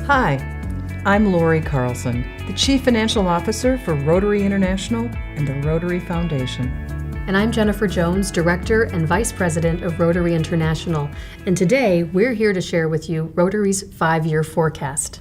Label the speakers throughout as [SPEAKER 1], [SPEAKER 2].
[SPEAKER 1] Hi, I'm Lori Carlson, the Chief Financial Officer for Rotary International and the Rotary Foundation.
[SPEAKER 2] And I'm Jennifer Jones, Director and Vice President of Rotary International. And today, we're here to share with you Rotary's 5-year forecast.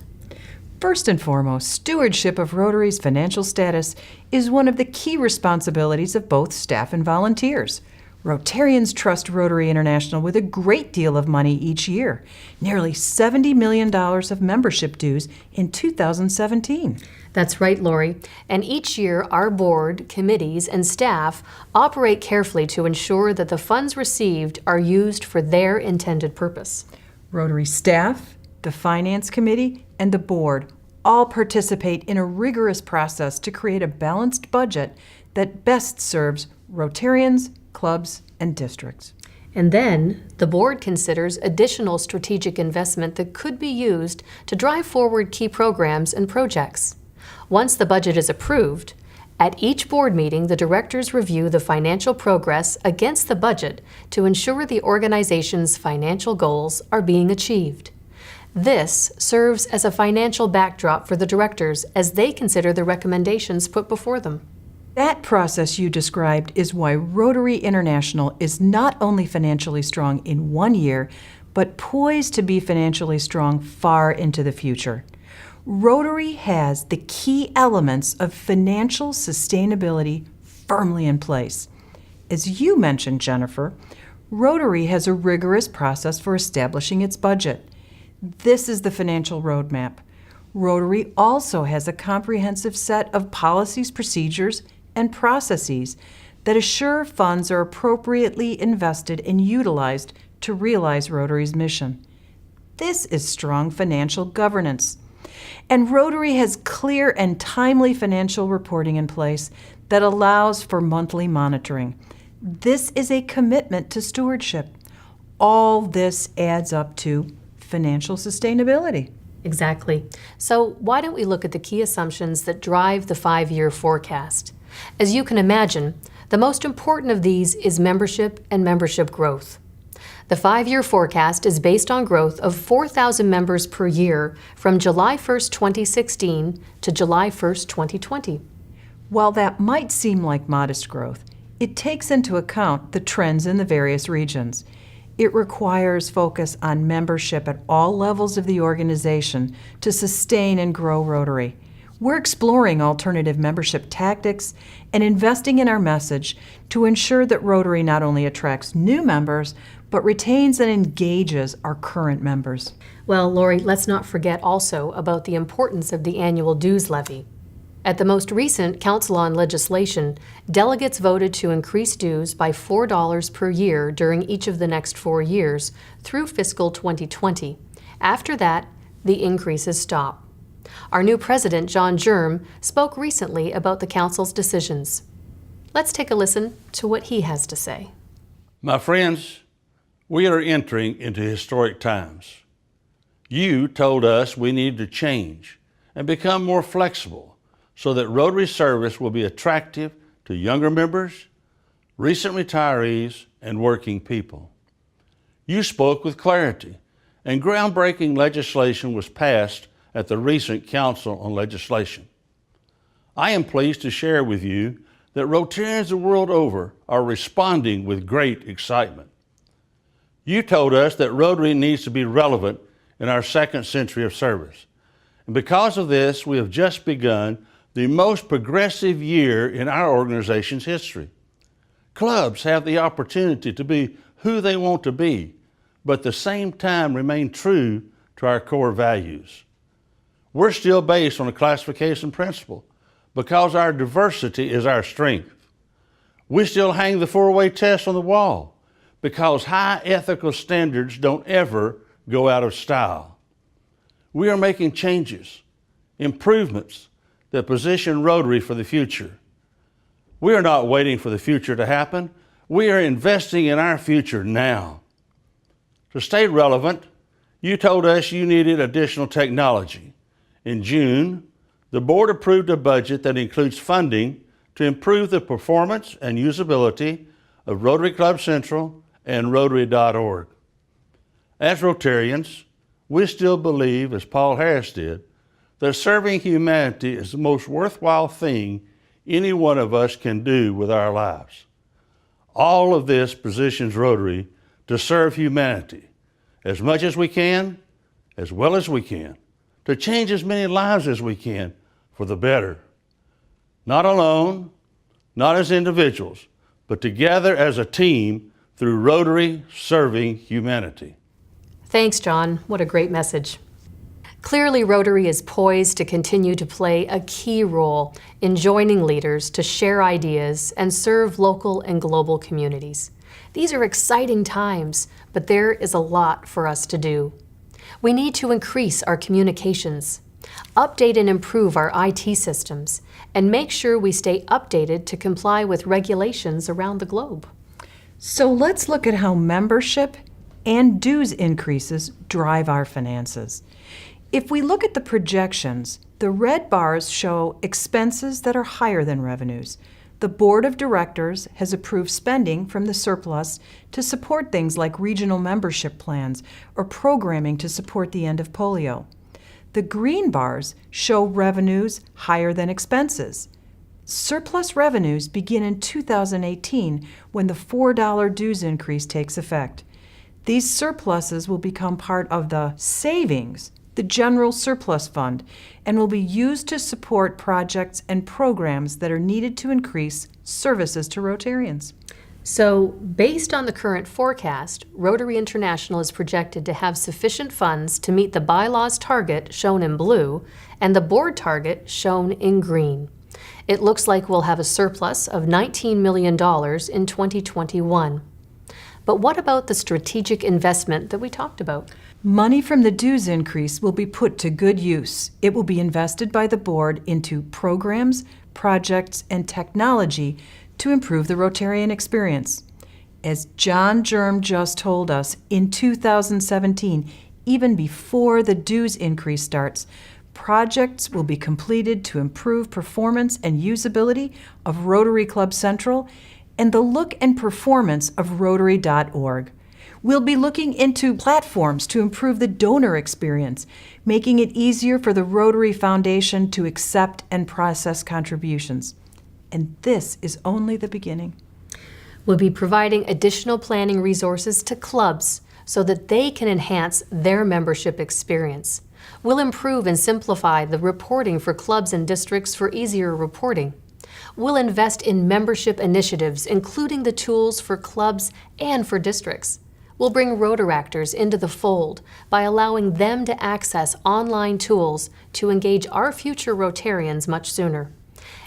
[SPEAKER 1] First and foremost, stewardship of Rotary's financial status is one of the key responsibilities of both staff and volunteers. Rotarians trust Rotary International with a great deal of money each year, nearly $70 million of membership dues in 2017.
[SPEAKER 2] That's right, Lori. And each year, our board, committees, and staff operate carefully to ensure that the funds received are used for their intended purpose.
[SPEAKER 1] Rotary staff, the Finance Committee, and the board all participate in a rigorous process to create a balanced budget that best serves Rotarians, clubs, and districts.
[SPEAKER 2] And then, the board considers additional strategic investment that could be used to drive forward key programs and projects. Once the budget is approved, at each board meeting, the directors review the financial progress against the budget to ensure the organization's financial goals are being achieved. This serves as a financial backdrop for the directors as they consider the recommendations put before them.
[SPEAKER 1] That process you described is why Rotary International is not only financially strong in one year, but poised to be financially strong far into the future. Rotary has the key elements of financial sustainability firmly in place. As you mentioned, Jennifer, Rotary has a rigorous process for establishing its budget. This is the financial roadmap. Rotary also has a comprehensive set of policies, procedures, and processes that assure funds are appropriately invested and utilized to realize Rotary's mission. This is strong financial governance. And Rotary has clear and timely financial reporting in place that allows for monthly monitoring. This is a commitment to stewardship. All this adds up to financial sustainability.
[SPEAKER 2] Exactly. So why don't we look at the key assumptions that drive the 5-year forecast? As you can imagine, the most important of these is membership and membership growth. The 5-year forecast is based on growth of 4,000 members per year from July 1st, 2016 to July 1st, 2020.
[SPEAKER 1] While that might seem like modest growth, it takes into account the trends in the various regions. It requires focus on membership at all levels of the organization to sustain and grow Rotary. We're exploring alternative membership tactics and investing in our message to ensure that Rotary not only attracts new members, but retains and engages our current members.
[SPEAKER 2] Well, Lori, let's not forget also about the importance of the annual dues levy. At the most recent Council on Legislation, delegates voted to increase dues by $4 per year during each of the next 4 years through fiscal 2020. After that, the increases stop. Our new president, John Germ, spoke recently about the Council's decisions. Let's take a listen to what he has to say.
[SPEAKER 3] My friends, we are entering into historic times. You told us we need to change and become more flexible so that Rotary service will be attractive to younger members, recent retirees, and working people. You spoke with clarity, and groundbreaking legislation was passed at the recent Council on Legislation. I am pleased to share with you that Rotarians the world over are responding with great excitement. You told us that Rotary needs to be relevant in our second century of service. And because of this, we have just begun the most progressive year in our organization's history. Clubs have the opportunity to be who they want to be, but at the same time remain true to our core values. We're still based on a classification principle because our diversity is our strength. We still hang the 4-way test on the wall because high ethical standards don't ever go out of style. We are making changes, improvements that position Rotary for the future. We are not waiting for the future to happen. We are investing in our future now. To stay relevant, you told us you needed additional technology. In June, the board approved a budget that includes funding to improve the performance and usability of Rotary Club Central and Rotary.org. As Rotarians, we still believe, as Paul Harris did, that serving humanity is the most worthwhile thing any one of us can do with our lives. All of this positions Rotary to serve humanity as much as we can, as well as we can, to change as many lives as we can for the better. Not alone, not as individuals, but together as a team through Rotary serving humanity.
[SPEAKER 2] Thanks, John. What a great message. Clearly, Rotary is poised to continue to play a key role in joining leaders to share ideas and serve local and global communities. These are exciting times, but there is a lot for us to do. We need to increase our communications, update and improve our IT systems, and make sure we stay updated to comply with regulations around the globe.
[SPEAKER 1] So let's look at how membership and dues increases drive our finances. If we look at the projections, the red bars show expenses that are higher than revenues. The Board of Directors has approved spending from the surplus to support things like regional membership plans or programming to support the end of polio. The green bars show revenues higher than expenses. Surplus revenues begin in 2018 when the $4 dues increase takes effect. These surpluses will become part of the savings, the general surplus fund, and will be used to support projects and programs that are needed to increase services to Rotarians.
[SPEAKER 2] So, based on the current forecast, Rotary International is projected to have sufficient funds to meet the bylaws target shown in blue and the board target shown in green. It looks like we'll have a surplus of $19 million in 2021. But what about the strategic investment that we talked about?
[SPEAKER 1] Money from the dues increase will be put to good use. It will be invested by the board into programs, projects, and technology to improve the Rotarian experience. As John Germ just told us, in 2017, even before the dues increase starts, projects will be completed to improve performance and usability of Rotary Club Central and the look and performance of Rotary.org. We'll be looking into platforms to improve the donor experience, making it easier for the Rotary Foundation to accept and process contributions. And this is only the beginning.
[SPEAKER 2] We'll be providing additional planning resources to clubs so that they can enhance their membership experience. We'll improve and simplify the reporting for clubs and districts for easier reporting. We'll invest in membership initiatives, including the tools for clubs and for districts. We'll bring Rotaractors into the fold by allowing them to access online tools to engage our future Rotarians much sooner.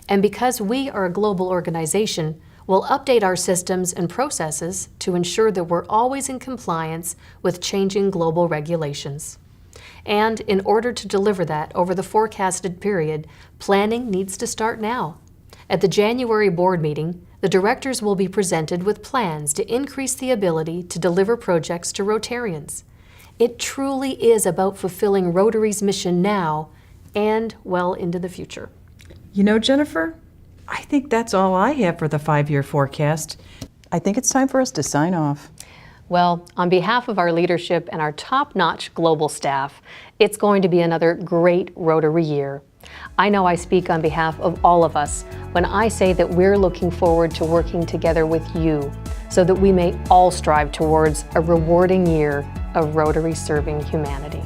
[SPEAKER 2] And because we are a global organization, we'll update our systems and processes to ensure that we're always in compliance with changing global regulations. And in order to deliver that over the forecasted period, planning needs to start now. At the January board meeting, the directors will be presented with plans to increase the ability to deliver projects to Rotarians. It truly is about fulfilling Rotary's mission now and well into the future.
[SPEAKER 1] You know, Jennifer, I think that's all I have for the 5-year forecast. I think it's time for us to sign off.
[SPEAKER 2] Well, on behalf of our leadership and our top-notch global staff, it's going to be another great Rotary year. I know I speak on behalf of all of us when I say that we're looking forward to working together with you so that we may all strive towards a rewarding year of Rotary serving humanity.